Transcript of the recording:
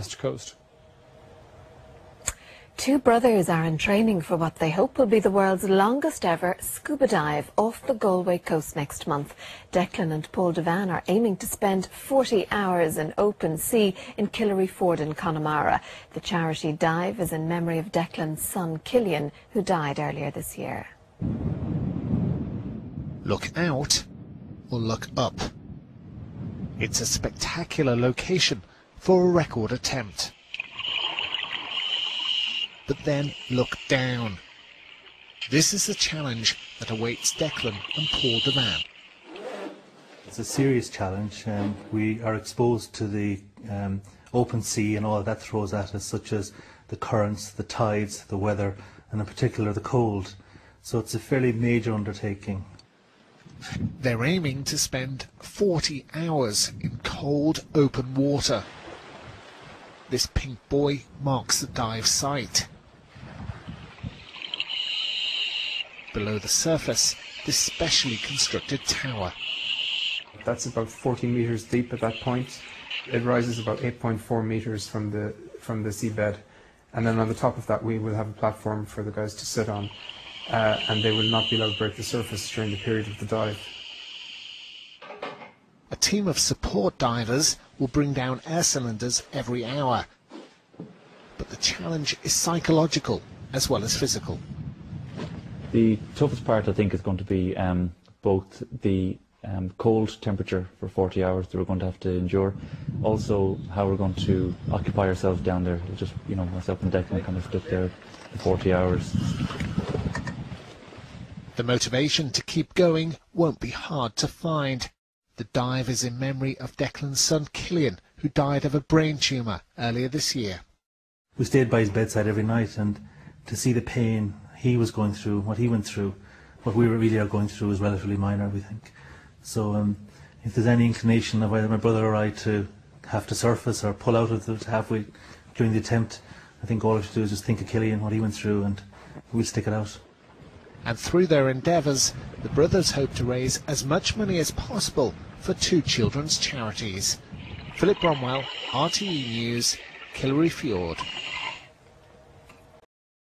West Coast. Two brothers are in training for what they hope will be the world's longest ever scuba dive off the Galway coast next month. Declan and Paul Devan are aiming to spend 40 hours in open sea in Killary Ford in Connemara. The charity dive is in memory of Declan's son Killian, who died earlier this year. Look out or look up. It's a spectacular location for a record attempt. But then look down. This is the challenge that awaits Declan and Paul Devan. It's a serious challenge. We are exposed to the open sea and all that throws at us, such as the currents, the tides, the weather, and in particular the cold. So it's a fairly major undertaking. They're aiming to spend 40 hours in cold, open water. This pink buoy marks the dive site. Below the surface, this specially constructed tower. That's about 40 metres deep at that point. It rises about 8.4 metres from the seabed, and then on the top of that we will have a platform for the guys to sit on, and they will not be allowed to break the surface during the period of the dive. A team of support divers will bring down air cylinders every hour. But the challenge is psychological as well as physical. The toughest part, I think, is going to be both the cold temperature for 40 hours that we're going to have to endure, also how we're going to occupy ourselves down there. Just, you know, myself and Declan kind of stuck there for 40 hours. The motivation to keep going won't be hard to find. The dive is in memory of Declan's son Killian, who died of a brain tumour earlier this year. We stayed by his bedside every night, and to see the pain he was going through, what he went through, what we really are going through is relatively minor, we think. So if there's any inclination of either my brother or I to have to surface or pull out of it halfway during the attempt, I think all we should do is just think of Killian, what he went through, and we'll stick it out. And through their endeavours, the brothers hope to raise as much money as possible for two children's charities. Philip Bromwell, RTE News, Killary Fjord.